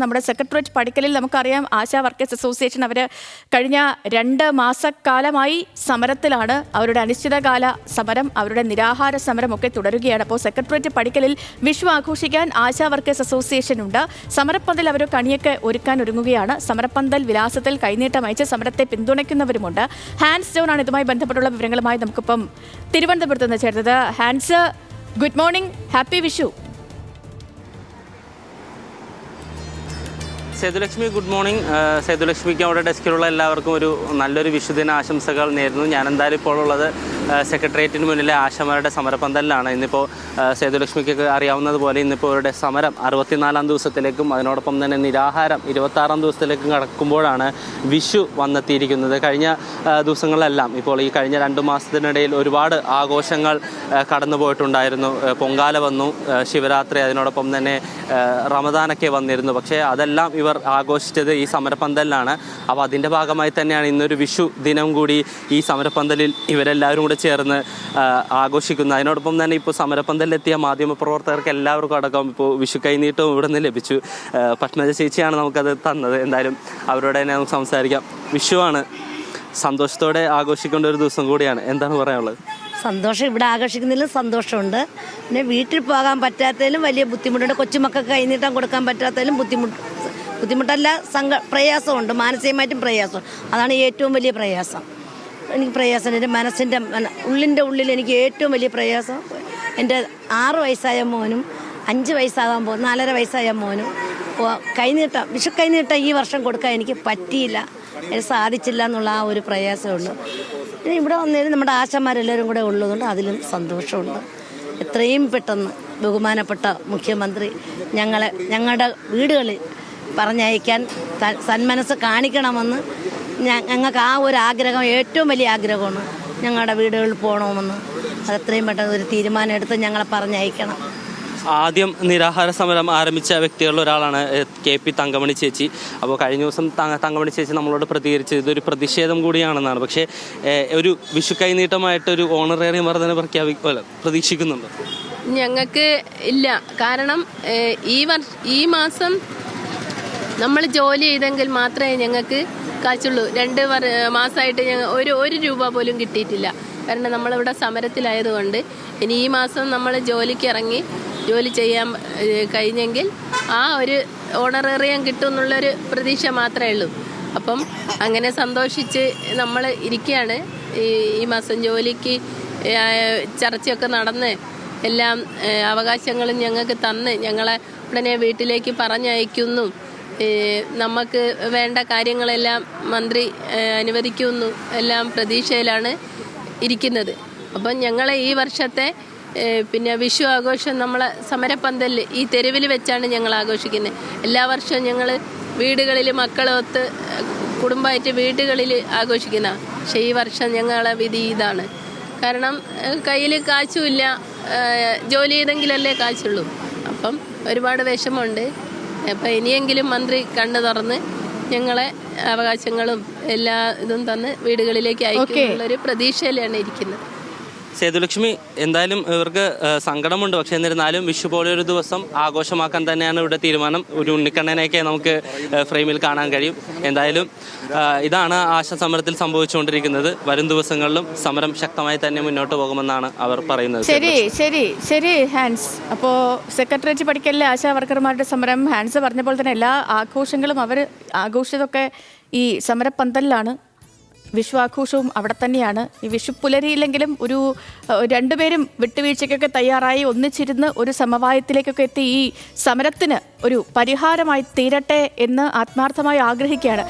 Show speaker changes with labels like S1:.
S1: നമ്മുടെ സെക്രട്ടേറിയറ്റ് പടിക്കലിൽ നമുക്കറിയാം ASHA workers association അവർ കഴിഞ്ഞ 2 മാസക്കാലമായി സമരത്തിലാണ്. അവരുടെ അനിശ്ചിതകാല സമരം, അവരുടെ നിരാഹാര സമരം ഒക്കെ തുടരുകയാണ്. അപ്പോൾ സെക്രട്ടേറിയറ്റ് പടിക്കലിൽ വിഷു ആഘോഷിക്കാൻ ആശാ വർക്കേഴ്സ് അസോസിയേഷൻ ഉണ്ട്. സമരപ്പന്തൽ അവർ കണിയൊക്കെ ഒരുക്കാൻ ഒരുങ്ങുകയാണ്. സമരപ്പന്തൽ വിലാസത്തിൽ കൈനീട്ടം അയച്ച് സമരത്തെ പിന്തുണയ്ക്കുന്നവരുമുണ്ട്. ഹാൻസ് ജോൺ ആണ് ഇതുമായി ബന്ധപ്പെട്ടുള്ള വിവരങ്ങളുമായി നമുക്കിപ്പം തിരുവനന്തപുരത്ത് നിന്ന് ചേർത്തത്. Hans, good morning, happy Vishu.
S2: Sethulakshmi, good morning. സേതുലക്ഷ്മിക്ക് അവിടെ ഡെസ്കിലുള്ള എല്ലാവർക്കും ഒരു നല്ലൊരു വിഷുദിന ആശംസകൾ നേരുന്നു. ഞാൻ എന്തായാലും ഇപ്പോൾ ഉള്ളത് സെക്രട്ടേറിയറ്റിന് മുന്നിലെ ആശമാരുടെ സമരപ്പന്തലിലാണ്. ഇന്നിപ്പോൾ സേതുലക്ഷ്മിക്ക് അറിയാവുന്നതുപോലെ ഇന്നിപ്പോൾ അവരുടെ സമരം 64-ാം ദിവസത്തിലേക്കും അതിനോടൊപ്പം തന്നെ നിരാഹാരം 26-ാം ദിവസത്തിലേക്കും കടക്കുമ്പോഴാണ് വിഷു വന്നെത്തിയിരിക്കുന്നത്. കഴിഞ്ഞ ദിവസങ്ങളിലെല്ലാം ഇപ്പോൾ ഈ കഴിഞ്ഞ 2 മാസത്തിനിടയിൽ ഒരുപാട് ആഘോഷങ്ങൾ കടന്നു പോയിട്ടുണ്ടായിരുന്നു. പൊങ്കാല വന്നു, ശിവരാത്രി, അതിനോടൊപ്പം തന്നെ റമദാനൊക്കെ വന്നിരുന്നു. പക്ഷേ അതെല്ലാം ഇവർ ആഘോഷിച്ചത് ഈ സമരപ്പന്തലിലാണ്. അപ്പോൾ അതിൻ്റെ ഭാഗമായി തന്നെയാണ് ഇന്നൊരു വിഷു ദിനം കൂടി ഈ സമരപ്പന്തലിൽ ഇവരെല്ലാവരും കൂടെ ചേർന്ന് ആഘോഷിക്കുന്നത്. അതിനോടൊപ്പം തന്നെ ഇപ്പോൾ സമരപ്പന്തലിലെത്തിയ മാധ്യമപ്രവർത്തകർക്ക് എല്ലാവർക്കും അടക്കം ഇപ്പോൾ വിഷു കൈനീട്ടവും ഇവിടെ നിന്ന് ലഭിച്ചു. പത്മജ ചേച്ചിയാണ് നമുക്കത് തന്നത്. എന്തായാലും അവരോട് തന്നെ നമുക്ക് സംസാരിക്കാം. വിഷുവാണ്, സന്തോഷത്തോടെ ആഘോഷിക്കേണ്ട ഒരു ദിവസം കൂടിയാണ്. എന്താണ് പറയാനുള്ളത്?
S3: സന്തോഷം, ഇവിടെ ആഘോഷിക്കുന്നതിലും സന്തോഷമുണ്ട്. പിന്നെ വീട്ടിൽ പോകാൻ പറ്റാത്തതിലും വലിയ ബുദ്ധിമുട്ടുണ്ട്. കൊച്ചുമക്കൾക്ക് കൈനീട്ടം കൊടുക്കാൻ പറ്റാത്തതിലും ബുദ്ധിമുട്ടല്ല, പ്രയാസമുണ്ട്. മാനസികമായിട്ടും പ്രയാസം. അതാണ് ഏറ്റവും വലിയ പ്രയാസം. എനിക്ക് പ്രയാസം എൻ്റെ മനസ്സിൻ്റെ ഉള്ളിൽ എനിക്ക് ഏറ്റവും വലിയ പ്രയാസം എൻ്റെ 6 വയസ്സായ മോനും 5 വയസ്സാകാൻ പോകും 4.5 വയസ്സായ മോനും വിഷു കൈനീട്ടം ഈ വർഷം കൊടുക്കാൻ എനിക്ക് പറ്റിയില്ല, എനിക്ക് സാധിച്ചില്ല എന്നുള്ള ആ ഒരു പ്രയാസമേ ഉള്ളൂ. പിന്നെ ഇവിടെ വന്നതിന് നമ്മുടെ ആശമാരെല്ലാവരും കൂടെ ഉള്ളതുകൊണ്ട് അതിലും സന്തോഷമുണ്ട്. എത്രയും പെട്ടെന്ന് ബഹുമാനപ്പെട്ട മുഖ്യമന്ത്രി ഞങ്ങളുടെ വീടുകളിൽ പറഞ്ഞയക്കാൻ സന്മനസ് കാണിക്കണമെന്ന് ഞങ്ങൾക്ക് ആ ഒരു ആഗ്രഹം, ഏറ്റവും വലിയ ആഗ്രഹമാണ്. ഞങ്ങളുടെ വീടുകളിൽ പോകണമെന്ന് അതെത്രയും പെട്ടെന്ന് ഒരു തീരുമാനം എടുത്ത് ഞങ്ങളെ പറഞ്ഞയക്കണം.
S2: ആദ്യം നിരാഹാര സമരം ആരംഭിച്ച വ്യക്തികളിൽ ഒരാളാണ് KP തങ്കമണി ചേച്ചി. അപ്പോൾ കഴിഞ്ഞ ദിവസം തങ്കമണി ചേച്ചി നമ്മളോട് പ്രതികരിച്ചത് ഇതൊരു പ്രതിഷേധം കൂടിയാണെന്നാണ്. പക്ഷേ ഒരു വിഷു കൈനീട്ടമായിട്ടൊരു ഓണറേറിയം വർധന പ്രതീക്ഷിക്കുന്നുണ്ടോ?
S4: ഞങ്ങൾക്ക് ഇല്ല. കാരണം ഈ മാസം നമ്മൾ ജോലി ചെയ്തെങ്കിൽ മാത്രമേ ഞങ്ങൾക്ക് കാശുള്ളൂ. 2 മാസമായിട്ട് ഒരു രൂപ പോലും കിട്ടിയിട്ടില്ല. കാരണം നമ്മളിവിടെ സമരത്തിലായതുകൊണ്ട് ഇനി ഈ മാസം നമ്മൾ ജോലിക്ക് ഇറങ്ങി ജോലി ചെയ്യാൻ കഴിഞ്ഞെങ്കിൽ ആ ഒരു ഓണറേറിയം കിട്ടും എന്നുള്ളൊരു പ്രതീക്ഷ മാത്രമേ ഉള്ളൂ. അപ്പം അങ്ങനെ സന്തോഷിച്ച് നമ്മൾ ഇരിക്കുകയാണ്. ഈ മാസം ജോലിക്ക് ചർച്ചയൊക്കെ നടന്ന് എല്ലാം അവകാശങ്ങളും ഞങ്ങൾക്ക് തന്ന് ഞങ്ങളെ ഉടനെ വീട്ടിലേക്ക് പറഞ്ഞയക്കുന്നു. നമുക്ക് വേണ്ട കാര്യങ്ങളെല്ലാം മന്ത്രി അനുവദിക്കുന്നു, എല്ലാം പ്രതീക്ഷയിലാണ് ഇരിക്കുന്നത്. അപ്പം ഞങ്ങളെ ഈ വർഷത്തെ പിന്നെ വിഷു ആഘോഷം നമ്മളെ സമരപ്പന്തലിൽ ഈ തെരുവിൽ വെച്ചാണ് ഞങ്ങൾ ആഘോഷിക്കുന്നത്. എല്ലാ വർഷവും ഞങ്ങൾ വീടുകളിൽ മക്കളൊത്ത് കുടുംബമായിട്ട് വീടുകളിൽ ആഘോഷിക്കുന്ന. പക്ഷേ ഈ വർഷം ഞങ്ങളെ വിധി ഇതാണ്. കാരണം കയ്യിൽ കാശുമില്ല, ജോലി ചെയ്തെങ്കിലല്ലേ കാശുള്ളൂ. അപ്പം ഒരുപാട് വിഷമമുണ്ട്. അപ്പം ഇനിയെങ്കിലും മന്ത്രി കണ്ണു തുറന്ന് ഞങ്ങളെ അവകാശങ്ങളും എല്ലാ ഇതും തന്ന് വീടുകളിലേക്ക് അയക്കുന്നുള്ളൊരു പ്രതീക്ഷയിലാണ് ഇരിക്കുന്നത്.
S2: സേതുലക്ഷ്മി, എന്തായാലും ഇവർക്ക് സങ്കടമുണ്ട്. പക്ഷെ എന്നിരുന്നാലും വിഷു പോലെ ഒരു ദിവസം ആഘോഷമാക്കാൻ തന്നെയാണ് ഇവിടെ തീരുമാനം. ഒരു ഉണ്ണിക്കണ്ണനെയൊക്കെ നമുക്ക് ഫ്രെയിമിൽ കാണാൻ കഴിയും. എന്തായാലും ഇതാണ് ആശ സമരത്തിൽ സംഭവിച്ചുകൊണ്ടിരിക്കുന്നത്. വരും ദിവസങ്ങളിലും സമരം ശക്തമായി തന്നെ മുന്നോട്ട് പോകുമെന്നാണ് അവർ പറയുന്നത്.
S1: ശരി ഹാൻസ്. അപ്പോൾ സെക്രട്ടേറിയറ്റ് പടിക്കലിലെ ആശാ വർക്കർമാരുടെ സമരം ഹാൻസ് പറഞ്ഞ പോലെ തന്നെ എല്ലാ ആഘോഷങ്ങളും അവർ ആഘോഷിച്ചതൊക്കെ ഈ സമരപ്പന്തലിലാണ്. വിഷു ആഘോഷവും അവിടെ തന്നെയാണ്. ഈ വിഷു പുലരിയില്ലെങ്കിലും ഒരു 2 പേരും വിട്ടുവീഴ്ചയ്ക്കൊക്കെ തയ്യാറായി ഒന്നിച്ചിരുന്ന് ഒരു സമവായത്തിലേക്കൊക്കെ എത്തി ഈ സമരത്തിന് ഒരു പരിഹാരമായി തീരട്ടെ എന്ന് ആത്മാർത്ഥമായി ആഗ്രഹിക്കുകയാണ്.